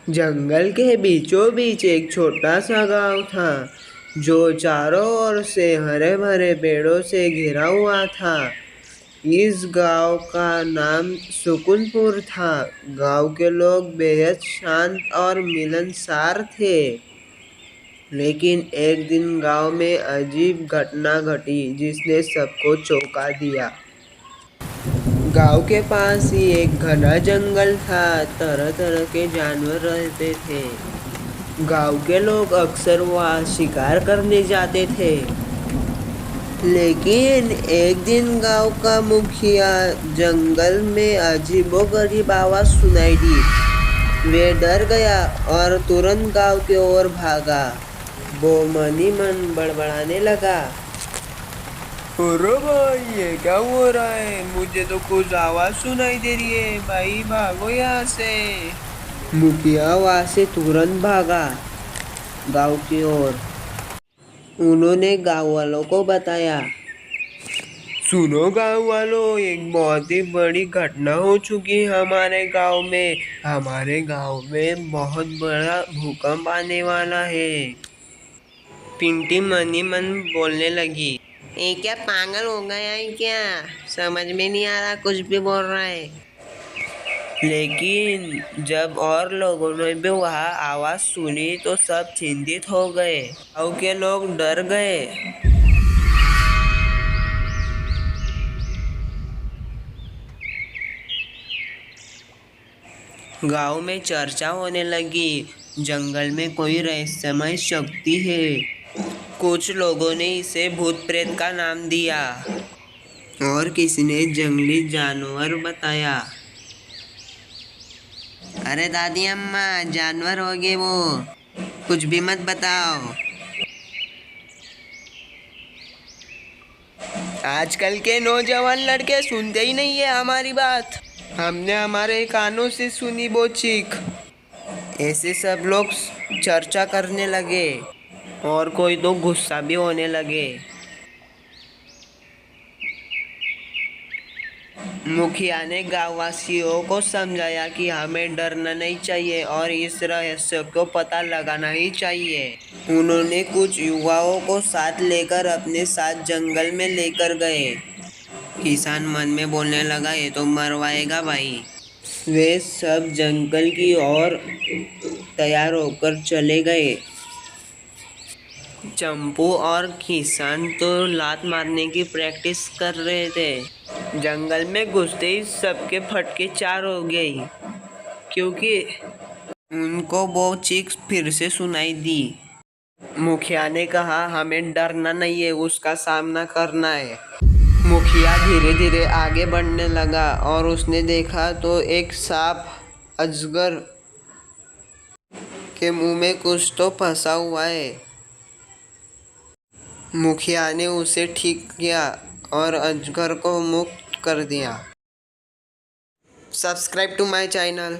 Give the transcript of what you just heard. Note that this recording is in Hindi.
जंगल के बीचों बीच एक छोटा सा गांव था जो चारों ओर से हरे भरे पेड़ों से घिरा हुआ था। इस गांव का नाम सुकुनपुर था। गांव के लोग बेहद शांत और मिलनसार थे। लेकिन एक दिन गांव में अजीब घटना घटी जिसने सबको चौंका दिया। गांव के पास ही एक घना जंगल था। तरह तरह के जानवर रहते थे। गांव के लोग अक्सर वहाँ शिकार करने जाते थे। लेकिन एक दिन गांव का मुखिया जंगल में अजीबोगरीब आवाज सुनाई दी। वे डर गया और तुरंत गांव की ओर भागा। वो मन ही मन बड़बड़ाने लगा, अरे भाई, ये क्या हो रहा है? मुझे तो कुछ आवाज सुनाई दे रही है। भाई भागो यहाँ से। मुखिया वहां से तुरंत भागा गांव की ओर। उन्होंने गांव वालों को बताया, सुनो गांव वालों, एक बहुत ही बड़ी घटना हो चुकी है हमारे गांव में। हमारे गांव में बहुत बड़ा भूकंप आने वाला है। पिंटी मन ही मन बोलने लगी, ये क्या पागल हो गया है क्या? समझ में नहीं आ रहा, कुछ भी बोल रहा है। लेकिन जब और लोगों ने भी वह आवाज सुनी तो सब चिंतित हो गए। गांव के लोग डर गए। गांव में चर्चा होने लगी, जंगल में कोई रहस्यमय शक्ति है। कुछ लोगों ने इसे भूत प्रेत का नाम दिया और किसी ने जंगली जानवर बताया। अरे दादी अम्मा, जानवर होगे वो, कुछ भी मत बताओ। आजकल के नौजवान लड़के सुनते ही नहीं है हमारी बात। हमने हमारे कानों से सुनी वो चीख। ऐसे सब लोग चर्चा करने लगे और कोई तो गुस्सा भी होने लगे। मुखिया ने गांववासियों को समझाया कि हमें डरना नहीं चाहिए और इस रहस्य को पता लगाना ही चाहिए। उन्होंने कुछ युवाओं को साथ लेकर अपने साथ जंगल में लेकर गए। किसान मन में बोलने लगा, ये तो मरवाएगा भाई। वे सब जंगल की ओर तैयार होकर चले गए। चंपू और किसान तो लात मारने की प्रैक्टिस कर रहे थे। जंगल में घुसते ही सबके फटके चार हो गई, क्योंकि उनको वो चीख फिर से सुनाई दी। मुखिया ने कहा, हमें डरना नहीं है, उसका सामना करना है। मुखिया धीरे धीरे आगे बढ़ने लगा और उसने देखा तो एक सांप अजगर के मुंह में कुछ तो फंसा हुआ है। मुखिया ने उसे ठीक किया और अजगर को मुक्त कर दिया। Subscribe to my channel.